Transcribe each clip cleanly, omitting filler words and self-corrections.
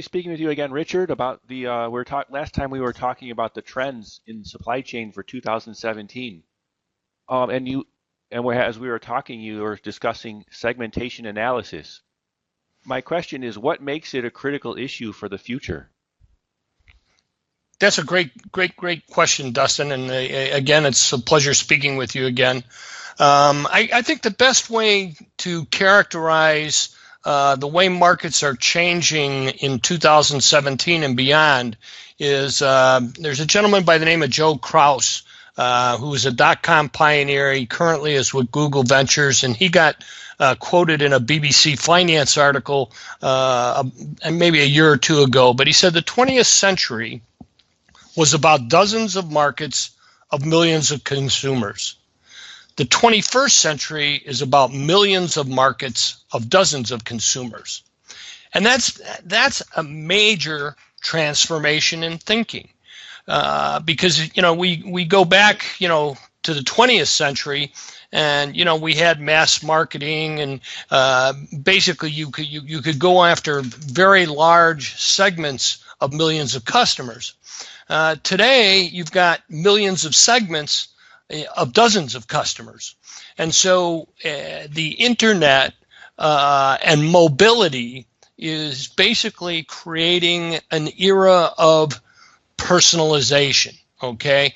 Speaking with you again, Richard, about the last time we were talking about the trends in supply chain for 2017. And as we were talking, you were discussing segmentation analysis. My question is, what makes it a critical issue for the future? That's a great question, Dustin. And again, it's a pleasure speaking with you again. I think the best way to characterize the way markets are changing in 2017 and beyond is there's a gentleman by the name of Joe Kraus, who is a dot-com pioneer. He currently is with Google Ventures, and he got quoted in a BBC Finance article maybe a year or two ago. But he said the 20th century was about dozens of markets of millions of consumers. The 21st century is about millions of markets of dozens of consumers. And that's a major transformation in thinking. Because, we go back, to the 20th century, and, we had mass marketing, and basically you could go after very large segments of millions of customers. Today, you've got millions of segments of dozens of customers. And so the internet and mobility is basically creating an era of personalization. Okay,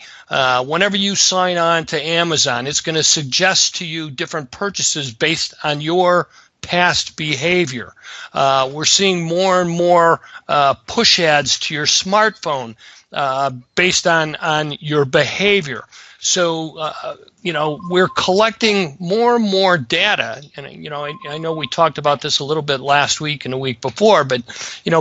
whenever you sign on to Amazon, it's going to suggest to you different purchases based on your past behavior. We're seeing more and more push ads to your smartphone based on your behavior. So, we're collecting more and more data. And, I know we talked about this a little bit last week and the week before, but,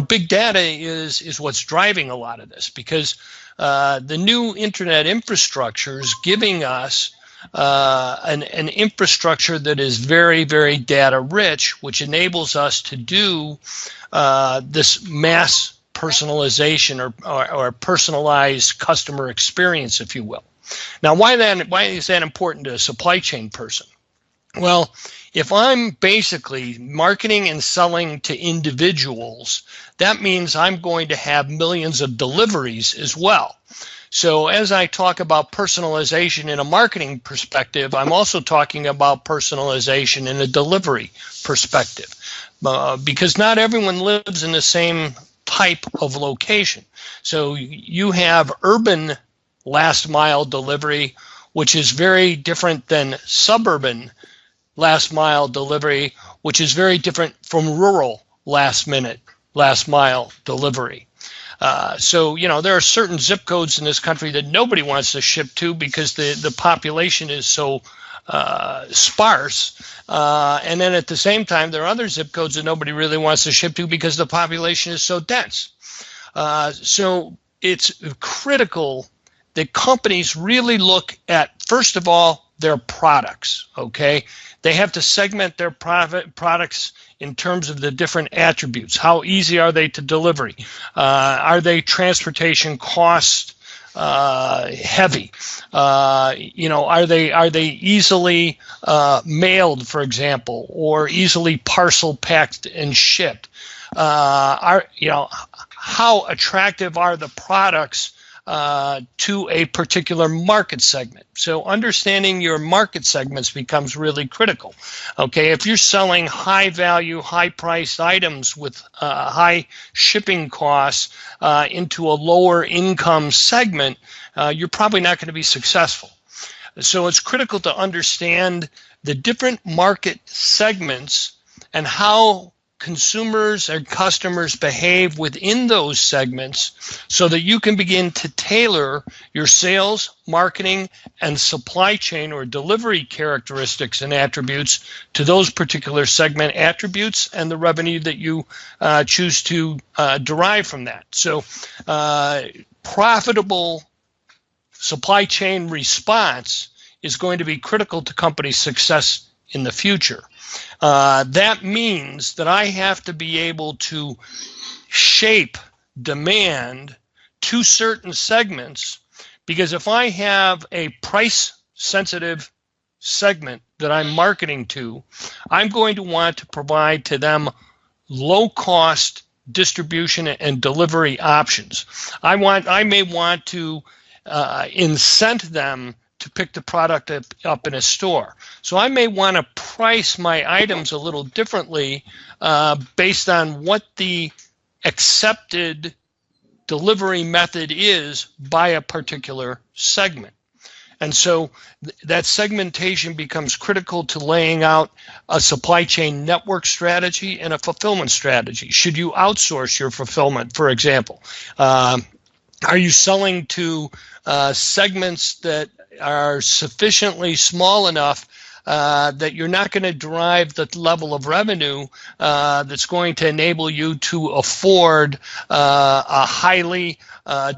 big data is what's driving a lot of this, because the new internet infrastructure is giving us an infrastructure that is very, very data rich, which enables us to do this mass personalization or personalized customer experience, if you will. Now, why is that important to a supply chain person? Well, if I'm basically marketing and selling to individuals, that means I'm going to have millions of deliveries as well. So as I talk about personalization in a marketing perspective, I'm also talking about personalization in a delivery perspective, because not everyone lives in the same type of location. So you have urban last mile delivery, which is very different than suburban last mile delivery, which is very different from rural last mile delivery. So there are certain zip codes in this country that nobody wants to ship to because the population is so sparse. And then at the same time, there are other zip codes that nobody really wants to ship to because the population is so dense. So it's critical that companies really look at, first of all, their products, okay? They have to segment their products in terms of the different attributes. How easy are they to delivery? Are they transportation cost heavy? Are they easily mailed, for example, or easily parcel packed and shipped? How attractive are the products to a particular market segment? So understanding your market segments becomes really critical. Okay, if you're selling high value, high priced items with high shipping costs into a lower income segment, you're probably not going to be successful. So it's critical to understand the different market segments and how consumers and customers behave within those segments so that you can begin to tailor your sales, marketing, and supply chain or delivery characteristics and attributes to those particular segment attributes and the revenue that you choose to derive from that. So profitable supply chain response is going to be critical to company success in the future. That means that I have to be able to shape demand to certain segments, because if I have a price-sensitive segment that I'm marketing to, I'm going to want to provide to them low-cost distribution and delivery options. I may want to incent them to pick the product up in a store. So I may want to price my items a little differently based on what the accepted delivery method is by a particular segment. And so that segmentation becomes critical to laying out a supply chain network strategy and a fulfillment strategy. Should you outsource your fulfillment, for example? Are you selling to segments that are sufficiently small enough that you're not going to drive the level of revenue that's going to enable you to afford a highly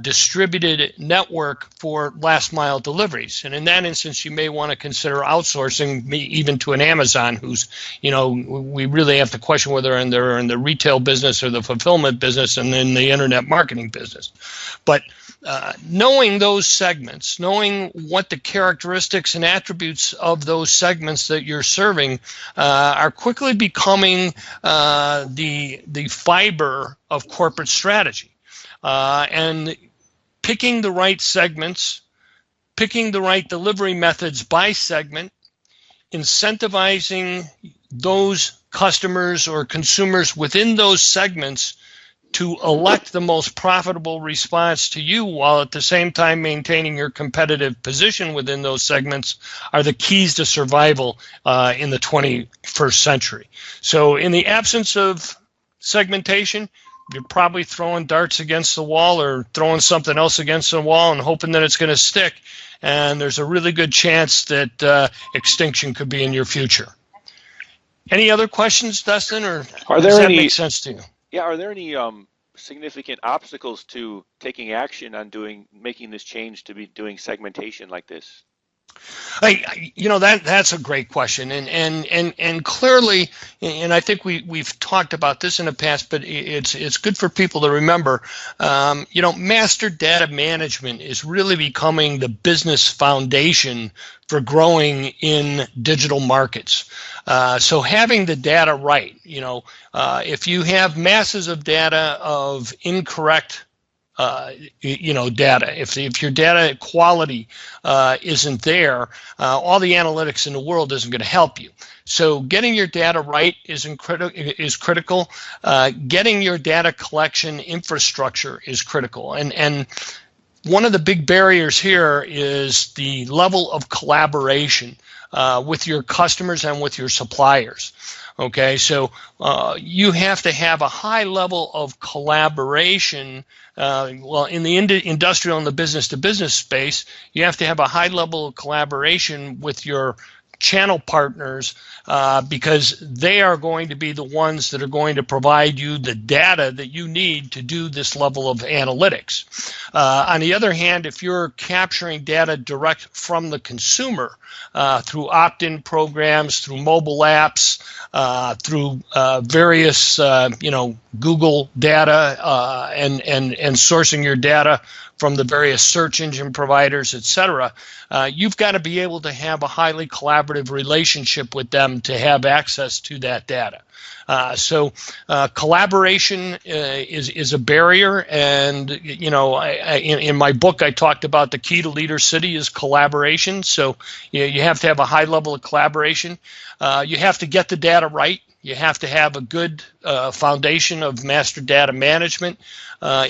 distributed network for last mile deliveries? And in that instance, you may want to consider outsourcing even to an Amazon, who's, we really have to question whether they're in the retail business or the fulfillment business and then the internet marketing business. But knowing those segments, knowing what the characteristics and attributes of those segments that you're serving are quickly becoming the fiber of corporate strategy. And picking the right segments, picking the right delivery methods by segment, incentivizing those customers or consumers within those segments to elect the most profitable response to you while at the same time maintaining your competitive position within those segments are the keys to survival in the 21st century. So in the absence of segmentation, you're probably throwing darts against the wall or throwing something else against the wall and hoping that it's going to stick. And there's a really good chance that extinction could be in your future. Any other questions, Dustin, or does that make sense to you? Yeah, are there any significant obstacles to taking action on making this change to be doing segmentation like this? That's a great question, and clearly, and I think we've talked about this in the past, but it's good for people to remember. Master data management is really becoming the business foundation for growing in digital markets. So having the data right, if you have masses of data of incorrect data. If your data quality isn't there, all the analytics in the world isn't going to help you. So getting your data right is critical. Getting your data collection infrastructure is critical. And one of the big barriers here is the level of collaboration with your customers and with your suppliers. Okay, so you have to have a high level of collaboration. In the industrial and the business-to-business space, you have to have a high level of collaboration with your channel partners because they are going to be the ones that are going to provide you the data that you need to do this level of analytics. On the other hand, if you're capturing data direct from the consumer through opt-in programs, through mobile apps, through various Google data and sourcing your data from the various search engine providers, et cetera, you've got to be able to have a highly collaborative relationship with them to have access to that data. So collaboration is a barrier, and in my book I talked about the key to Leader City is collaboration. So you have to have a high level of collaboration. You have to get the data right. You have to have a good foundation of master data management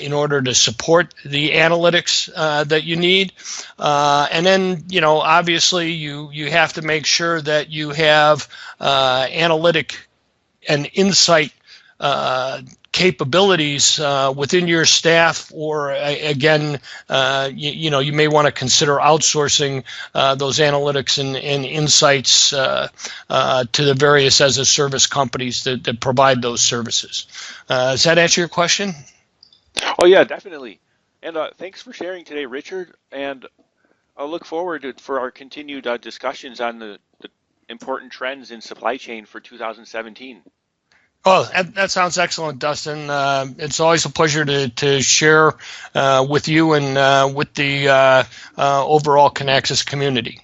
in order to support the analytics that you need. And then, obviously you have to make sure that you have analytic and insight capabilities within your staff, or again, you may want to consider outsourcing those analytics and insights to the various as a service companies that provide those services. Does that answer your question? Oh yeah, definitely. And thanks for sharing today, Richard. And I look forward for our continued discussions on the important trends in supply chain for 2017. Oh, that sounds excellent, Dustin. It's always a pleasure to share with you and with the overall Kinaxis community.